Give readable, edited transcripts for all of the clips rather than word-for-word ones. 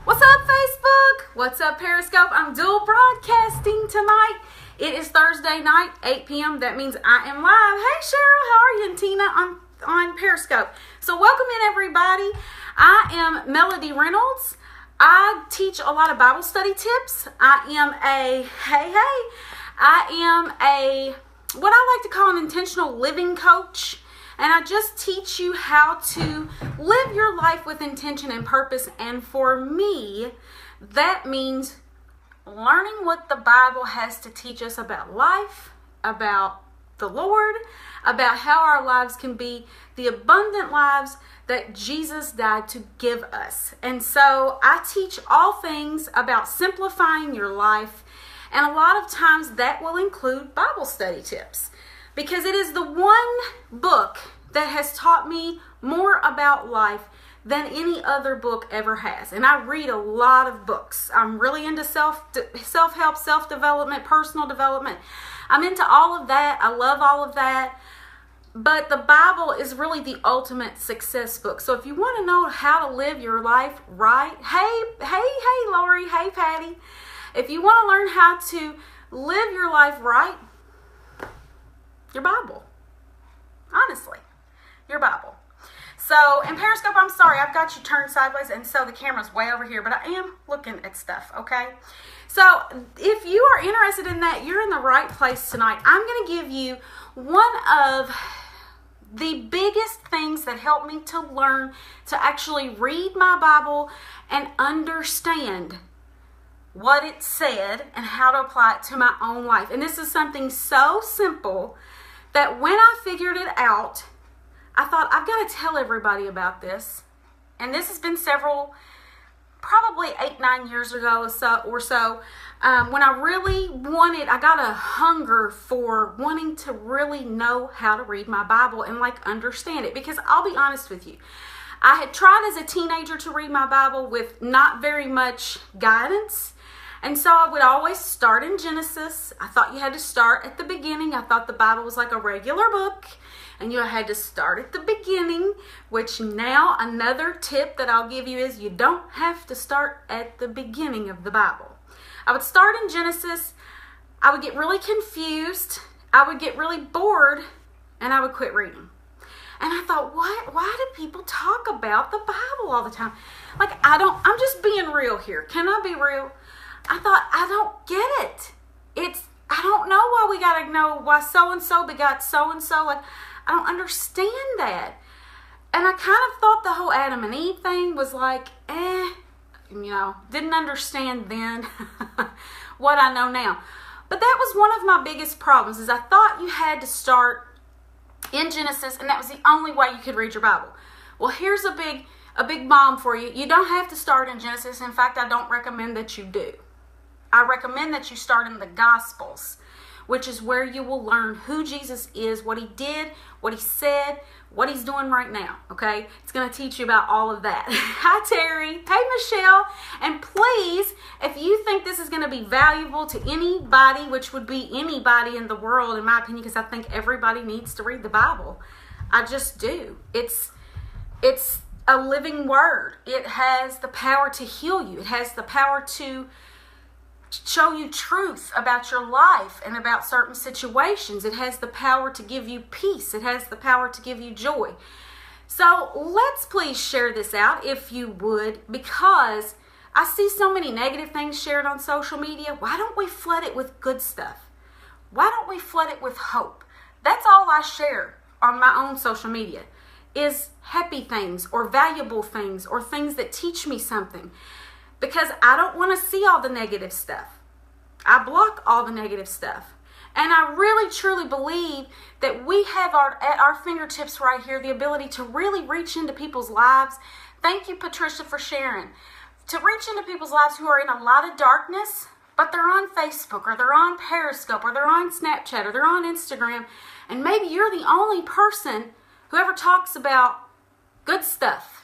What's up, Facebook? What's up, Periscope? I'm dual broadcasting tonight. It is Thursday night, 8 p.m. That means I am live. Hey, Cheryl, how are you? And Tina on Periscope. So welcome in, everybody. I am Melodye Reynolds. I teach a lot of Bible study tips. I am what I like to call an intentional living coach. And I just teach you how to live your life with intention and purpose. And for me, that means learning what the Bible has to teach us about life, about the Lord, about how our lives can be the abundant lives that Jesus died to give us. And so I teach all things about simplifying your life. And a lot of times that will include Bible study tips. Because it is the one book that has taught me more about life than any other book ever has. And I read a lot of books. I'm really into self-help, self-development, personal development. I'm into all of that. I love all of that. But the Bible is really the ultimate success book. So if you want to know how to live your life right, hey, Lori, hey, Patty. If you want to learn how to live your life right, your Bible. Honestly, your Bible. So, in Periscope, I'm sorry, I've got you turned sideways, and so the camera's way over here, but I am looking at stuff, okay? So, if you are interested in that, you're in the right place tonight. I'm going to give you one of the biggest things that helped me to learn to actually read my Bible and understand what it said and how to apply it to my own life. And this is something so simple that when I figured it out, I thought, I've got to tell everybody about this. And this has been probably 8-9 years ago or so, when I really I got a hunger for wanting to really know how to read my Bible and understand it. Because I'll be honest with you, I had tried as a teenager to read my Bible with not very much guidance. And so I would always start in Genesis. I thought you had to start at the beginning. I thought the Bible was like a regular book, and you had to start at the beginning, which now another tip that I'll give you is you don't have to start at the beginning of the Bible. I would start in Genesis. I would get really confused. I would get really bored, and I would quit reading. And I thought, why do people talk about the Bible all the time? I'm just being real here. Can I be real? I thought, I don't get it. I don't know why we got to know why so-and-so begot so-and-so. I don't understand that. And I kind of thought the whole Adam and Eve thing was didn't understand then what I know now. But that was one of my biggest problems, is I thought you had to start in Genesis, and that was the only way you could read your Bible. Well, here's a big bomb for you. You don't have to start in Genesis. In fact, I don't recommend that you do. I recommend that you start in the Gospels, which is where you will learn who Jesus is, what he did, what he said, what he's doing right now, okay? It's going to teach you about all of that. Hi, Terry. Hey, Michelle. And please, if you think this is going to be valuable to anybody, which would be anybody in the world, in my opinion, because I think everybody needs to read the Bible. I just do. It's a living word. It has the power to heal you. It has the power to show you truth about your life and about certain situations. It has the power to give you peace. It has the power to give you joy. So let's please share this out, if you would, because I see so many negative things shared on social media. Why don't we flood it with good stuff? Why don't we flood it with hope? That's all I share on my own social media, is happy things or valuable things or things that teach me something. Because I don't want to see all the negative stuff. I block all the negative stuff. And I really, truly believe that we have at our fingertips right here the ability to really reach into people's lives. Thank you, Patricia, for sharing. To reach into people's lives who are in a lot of darkness, but they're on Facebook, or they're on Periscope, or they're on Snapchat, or they're on Instagram. And maybe you're the only person who ever talks about good stuff.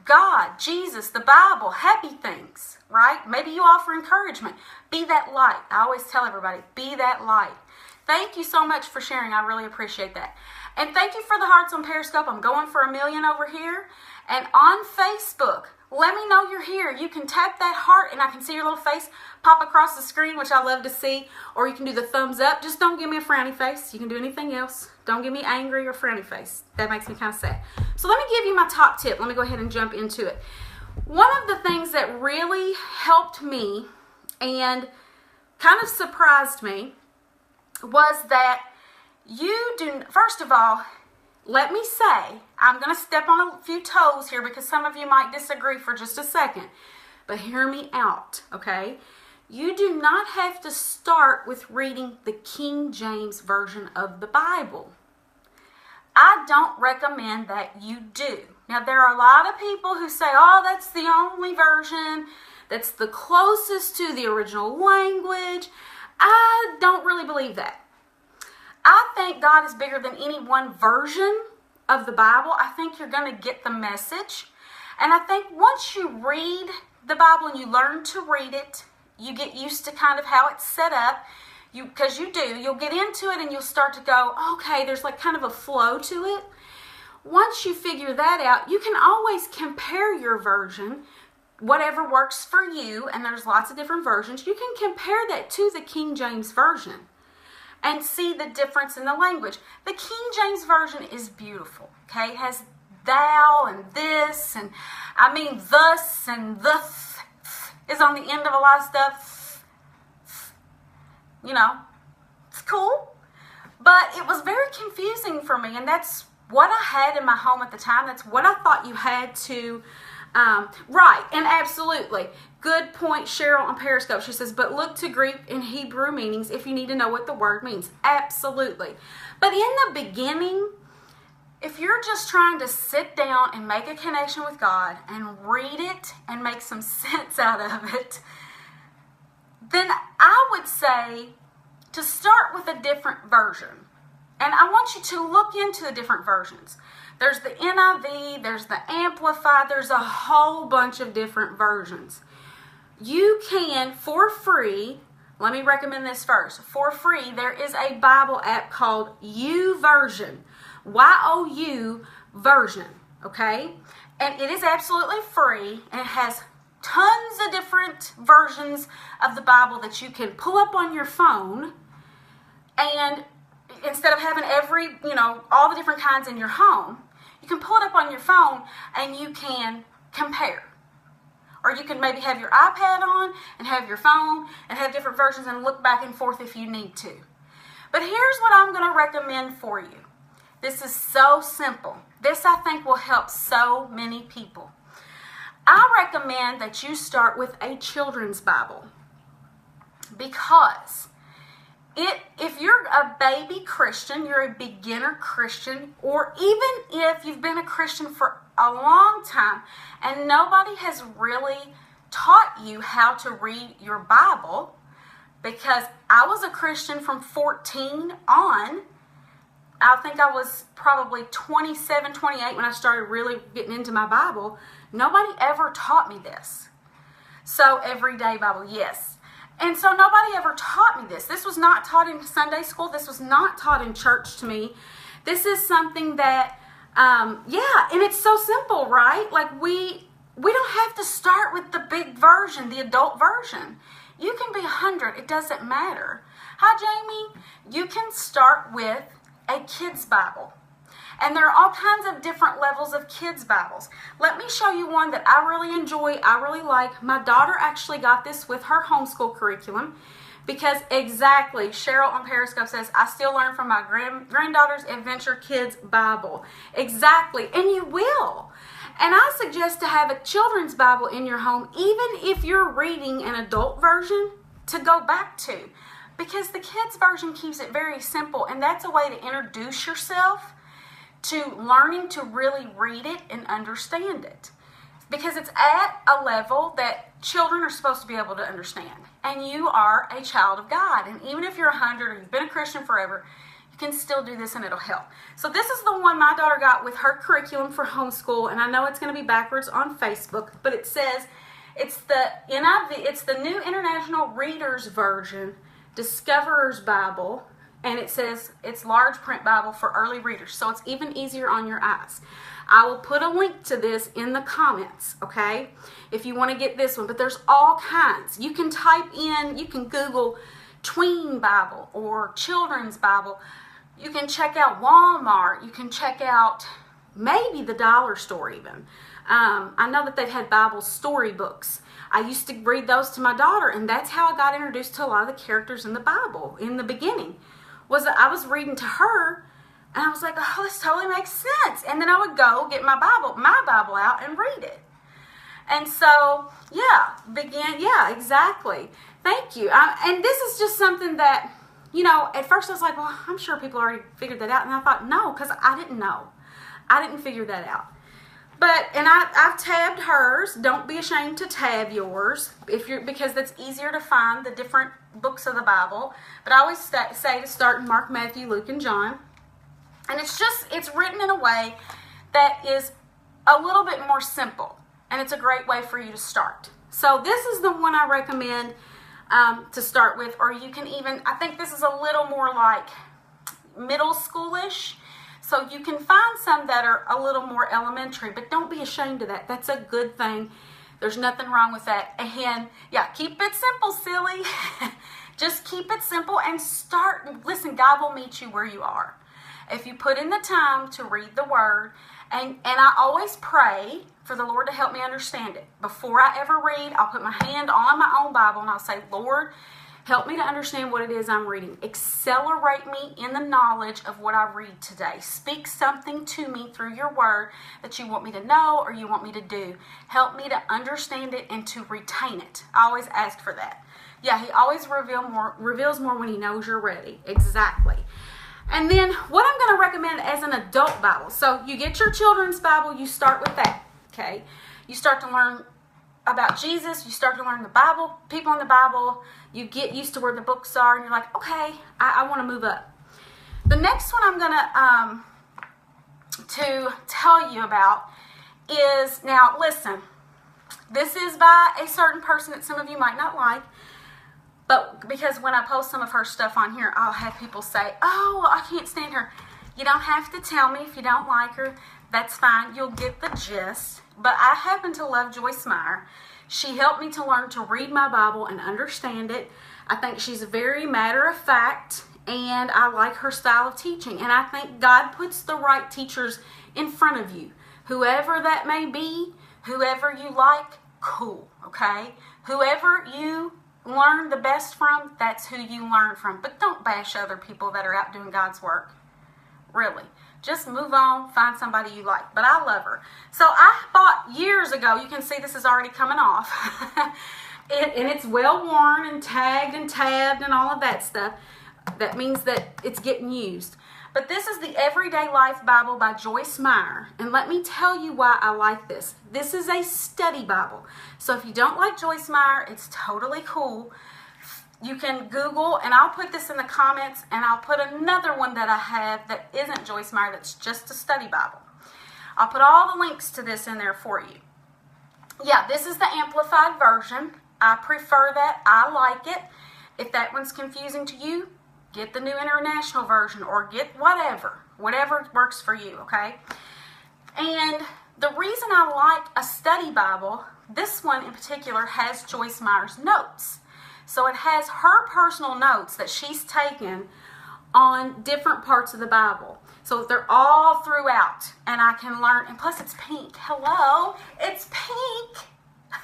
God, Jesus, the Bible, happy things, right? Maybe you offer encouragement. Be that light. I always tell everybody, be that light. Thank you so much for sharing. I really appreciate that. And thank you for the hearts on Periscope. I'm going for 1 million over here. And on Facebook, let me know you're here. You can tap that heart and I can see your little face pop across the screen, which I love to see. Or you can do the thumbs up. Just don't give me a frowny face. You can do anything else. Don't give me angry or frowny face. That makes me kind of sad. So let me give you my top tip. Let me go ahead and jump into it. One of the things that really helped me and kind of surprised me was that first of all, let me say, I'm going to step on a few toes here because some of you might disagree for just a second, but hear me out, okay? You do not have to start with reading the King James Version of the Bible. I don't recommend that you do. Now, there are a lot of people who say, oh, that's the only version that's the closest to the original language. I don't really believe that. I think God is bigger than any one version of the Bible. I think you're going to get the message. And I think once you read the Bible and you learn to read it, you get used to kind of how it's set up. Because you'll get into it and you'll start to go, okay, there's like kind of a flow to it. Once you figure that out, you can always compare your version, whatever works for you, and there's lots of different versions. You can compare that to the King James Version and see the difference in the language. The King James Version is beautiful, okay? It has thou and this, and I mean thus and the is on the end of a lot of stuff. You know, it's cool. But it was very confusing for me, and that's what I had in my home at the time. That's what I thought you had to, right, and absolutely. Good point, Cheryl on Periscope. She says, but look to Greek and Hebrew meanings if you need to know what the word means. Absolutely. But in the beginning, if you're just trying to sit down and make a connection with God and read it and make some sense out of it, then I would say to start with a different version. And I want you to look into the different versions. There's the NIV, there's the Amplified, there's a whole bunch of different versions. You can, for free, let me recommend this first. For free, there is a Bible app called YouVersion. Y-O-U version, okay? And it is absolutely free, and it has tons of different versions of the Bible that you can pull up on your phone, and instead of having all the different kinds in your home, you can pull it up on your phone and you can compare. Or you can maybe have your iPad on and have your phone and have different versions and look back and forth if you need to. But here's what I'm going to recommend for you. This is so simple. This, I think, will help so many people. I recommend that you start with a children's Bible because if you're a baby Christian, you're a beginner Christian, or even if you've been a Christian for a long time and nobody has really taught you how to read your Bible, because I was a Christian from 14 on. I think I was probably 27, 28 when I started really getting into my Bible. Nobody ever taught me this. So everyday Bible, yes. And so nobody ever taught me this. This was not taught in Sunday school. This was not taught in church to me. This is something that, and it's so simple, right? Like we don't have to start with the big version, the adult version. You can be 100. It doesn't matter. Hi, Jamie. You can start with a kid's Bible. And there are all kinds of different levels of kids' Bibles. Let me show you one that I really enjoy, I really like. My daughter actually got this with her homeschool curriculum because exactly, Cheryl on Periscope says, I still learn from my granddaughter's Adventure Kids Bible. Exactly, and you will. And I suggest to have a children's Bible in your home, even if you're reading an adult version, to go back to. Because the kids' version keeps it very simple, and that's a way to introduce yourself to learning to really read it and understand it. Because it's at a level that children are supposed to be able to understand. And you are a child of God. And even if you're 100 or you've been a Christian forever, you can still do this and it'll help. So this is the one my daughter got with her curriculum for homeschool. And I know it's going to be backwards on Facebook, but it says it's the NIV, it's the New International Reader's Version, Discoverer's Bible, and it says it's large print Bible for early readers, so it's even easier on your eyes. I will put a link to this in the comments, okay, if you want to get this one. But there's all kinds. You can type in, you can Google Tween Bible or Children's Bible. You can check out Walmart. You can check out maybe the dollar store even. I know that they've had Bible storybooks. I used to read those to my daughter, and that's how I got introduced to a lot of the characters in the Bible in the beginning. Was that I was reading to her, and I was like, oh, this totally makes sense. And then I would go get my Bible out and read it. And so, yeah, exactly. Thank you. And this is just something that, you know, at first I was like, well, I'm sure people already figured that out. And I thought, no, because I didn't know. I didn't figure that out. But, and I've tabbed hers. Don't be ashamed to tab yours because that's easier to find the different books of the Bible. But I always say to start in Mark, Matthew, Luke, and John. And it's written in a way that is a little bit more simple. And it's a great way for you to start. So this is the one I recommend to start with. Or you can even, I think this is a little more like middle schoolish. So you can find some that are a little more elementary, but don't be ashamed of that. That's a good thing. There's nothing wrong with that. And yeah, keep it simple, silly. Just keep it simple and start. Listen, God will meet you where you are. If you put in the time to read the Word, and I always pray for the Lord to help me understand it. Before I ever read, I'll put my hand on my own Bible and I'll say, Lord, help me to understand what it is I'm reading. Accelerate me in the knowledge of what I read today. Speak something to me through your word that you want me to know or you want me to do. Help me to understand it and to retain it. I always ask for that. Yeah, he always reveals more when he knows you're ready. Exactly. And then what I'm going to recommend as an adult Bible. So you get your children's Bible, you start with that. Okay. You start to learn about Jesus, you start to learn the Bible, people in the Bible, you get used to where the books are, and you're like, okay, I want to move up. The next one I'm going to tell you about is, now listen, this is by a certain person that some of you might not like, but because when I post some of her stuff on here, I'll have people say, oh, I can't stand her. You don't have to tell me if you don't like her. That's fine. You'll get the gist. But I happen to love Joyce Meyer. She helped me to learn to read my Bible and understand it. I think she's very matter of fact, and I like her style of teaching. And I think God puts the right teachers in front of you. Whoever that may be, whoever you like, cool, okay? Whoever you learn the best from, that's who you learn from. But don't bash other people that are out doing God's work. Really. Just move on, find somebody you like. But I love her. So I bought years ago, you can see this is already coming off, and it's well worn and tagged and tabbed and all of that stuff. That means that it's getting used. But this is the Everyday Life Bible by Joyce Meyer. And let me tell you why I like this. This is a study Bible. So if you don't like Joyce Meyer, it's totally cool. You can Google, and I'll put this in the comments, and I'll put another one that I have that isn't Joyce Meyer, that's just a study Bible. I'll put all the links to this in there for you. Yeah, this is the amplified version. I prefer that. I like it. If that one's confusing to you, get the New International Version or get whatever works for you, okay? And the reason I like a study Bible, this one in particular has Joyce Meyer's notes. So it has her personal notes that she's taken on different parts of the Bible. So they're all throughout, and I can learn. And plus, it's pink. Hello, it's pink.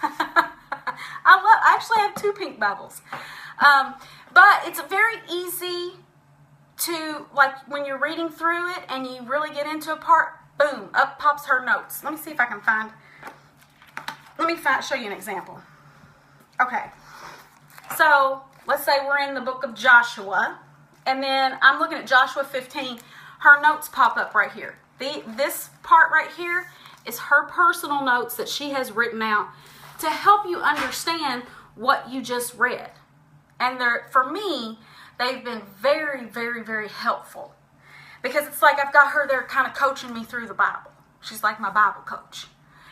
I actually have 2 pink Bibles, but it's very easy to, like, when you're reading through it and you really get into a part. Boom, up pops her notes. Let me see if I can find. Show you an example. Okay. So, let's say we're in the book of Joshua, and then I'm looking at Joshua 15. Her notes pop up right here. This part right here is her personal notes that she has written out to help you understand what you just read. And for me, they've been very, very, very helpful. Because it's like I've got her there kind of coaching me through the Bible. She's like my Bible coach.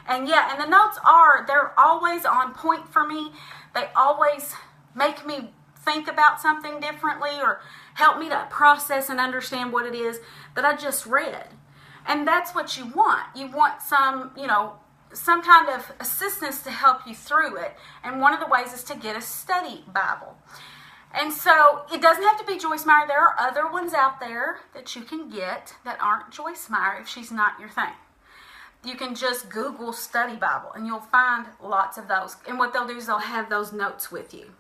And yeah, and the notes they're always on point for me. They always make me think about something differently or help me to process and understand what it is that I just read. And that's what you want. You want some, some kind of assistance to help you through it. And one of the ways is to get a study Bible. And so it doesn't have to be Joyce Meyer. There are other ones out there that you can get that aren't Joyce Meyer if she's not your thing. You can just Google study Bible and you'll find lots of those. And what they'll do is they'll have those notes with you.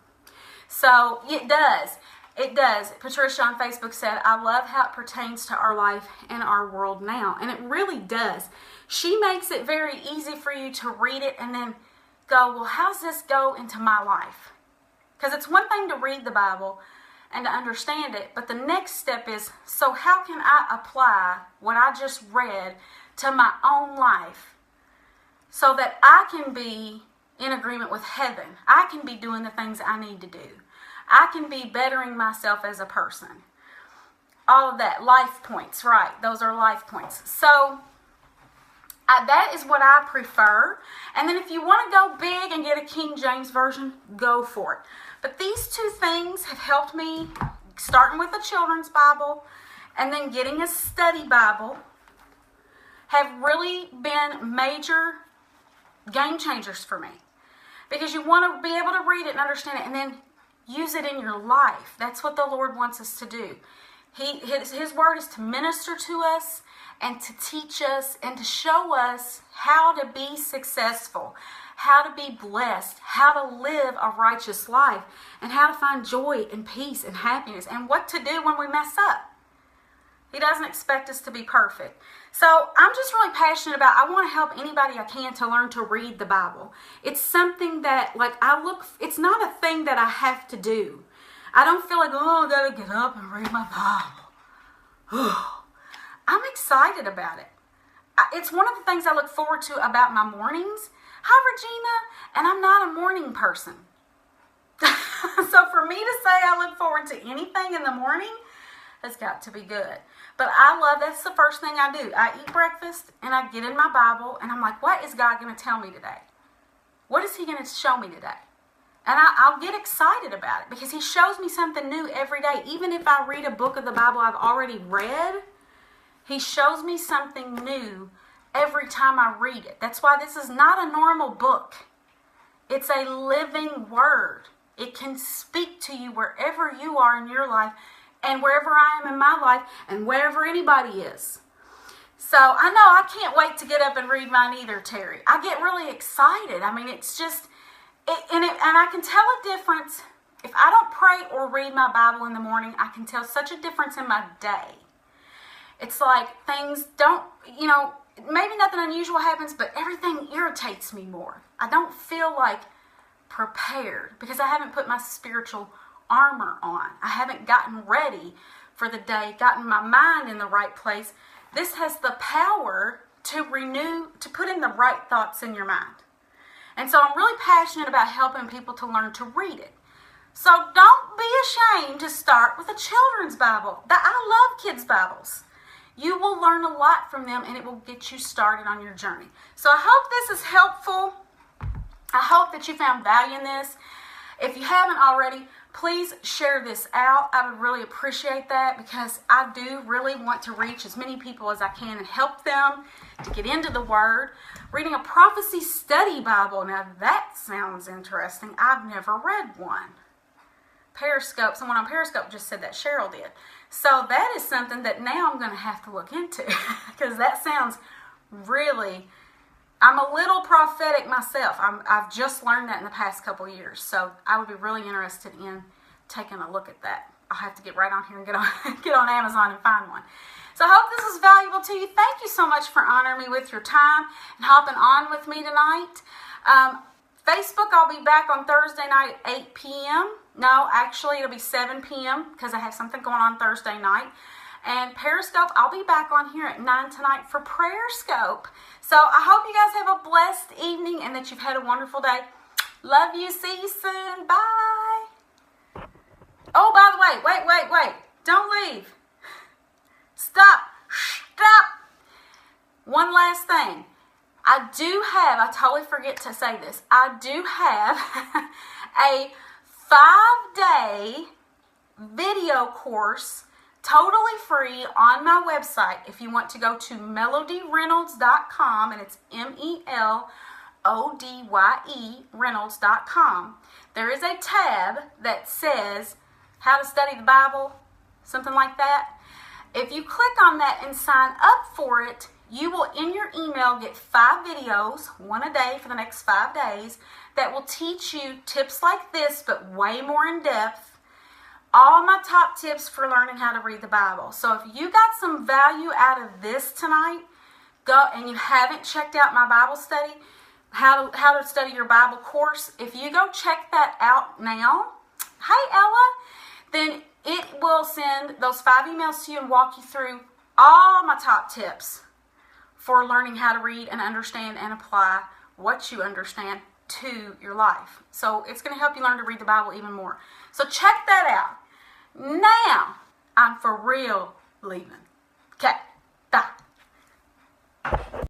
So it does. It does. Patricia on Facebook said, I love how it pertains to our life and our world now. And it really does. She makes it very easy for you to read it and then go, well, how's this go into my life? Because it's one thing to read the Bible and to understand it, but the next step is, so how can I apply what I just read to my own life so that I can be in agreement with heaven? I can be doing the things I need to do. I can be bettering myself as a person. All of that. Life points, right. Those are life points. So that is what I prefer. And then if you want to go big and get a King James Version, go for it. But these two things have helped me, starting with the children's Bible and then getting a study Bible, have really been major game changers for me. Because you want to be able to read it and understand it and then use it in your life. That's what the Lord wants us to do. His word is to minister to us and to teach us and to show us how to be successful, how to be blessed, how to live a righteous life, and how to find joy and peace and happiness, and what to do when we mess up. He doesn't expect us to be perfect. So I'm just really passionate about, I want to help anybody I can to learn to read the Bible. It's something that, it's not a thing that I have to do. I don't feel like, I got to get up and read my Bible. I'm excited about it. It's one of the things I look forward to about my mornings. Hi, Regina. And I'm not a morning person. So for me to say I look forward to anything in the morning has got to be good. But that's the first thing I do. I eat breakfast and I get in my Bible and I'm like, what is God going to tell me today? What is He going to show me today? And I'll get excited about it because He shows me something new every day. Even if I read a book of the Bible I've already read, He shows me something new every time I read it. That's why this is not a normal book. It's a living word. It can speak to you wherever you are in your life and wherever I am in my life and wherever anybody is. So I know I can't wait to get up and read mine either, Terry. I get really excited. I mean, it's just, and I can tell a difference. If I don't pray or read my Bible in the morning, I can tell such a difference in my day. It's like things don't, maybe nothing unusual happens, but everything irritates me more. I don't feel like prepared because I haven't put my spiritual armor on. I haven't gotten ready for the day, gotten my mind in the right place. This has the power to put in the right thoughts in your mind. And so I'm really passionate about helping people to learn to read it. So don't be ashamed to start with a children's Bible. I love kids' Bibles. You will learn a lot from them and it will get you started on your journey. So I hope this is helpful. I hope that you found value in this. If you haven't already, please share this out. I would really appreciate that because I do really want to reach as many people as I can and help them to get into the Word. Reading a prophecy study Bible. Now that sounds interesting. I've never read one. Periscope, someone on Periscope just said that. Cheryl did. So that is something that now I'm going to have to look into because that sounds really, I'm a little prophetic myself. I've just learned that in the past couple years. So I would be really interested in taking a look at that. I'll have to get right on here and get on Amazon and find one. So I hope this was valuable to you. Thank you so much for honoring me with your time and hopping on with me tonight. Facebook, I'll be back on Thursday night at 8 p.m. No, actually, it'll be 7 p.m. because I have something going on Thursday night. And Periscope, I'll be back on here at 9 tonight for Prayer Scope. So I hope you guys have a blessed evening and that you've had a wonderful day. Love you. See you soon. Bye. Oh, by the way, wait. Don't leave. Stop. One last thing. I totally forget to say this. I do have a 5-day video course, totally free, on my website. If you want to go to MelodyeReynolds.com, and it's MELODYE Reynolds.com, there is a tab that says how to study the Bible, something like that. If you click on that and sign up for it, you will in your email get 5 videos, one a day for the next 5 days, that will teach you tips like this, but way more in depth. All my top tips for learning how to read the Bible. So if you got some value out of this tonight, go, and you haven't checked out my Bible study, how to study your Bible course, if you go check that out now, hi Ella, then it will send those 5 emails to you and walk you through all my top tips for learning how to read and understand and apply what you understand to your life. So it's going to help you learn to read the Bible even more. So check that out. Now, I'm for real leaving. Okay, bye.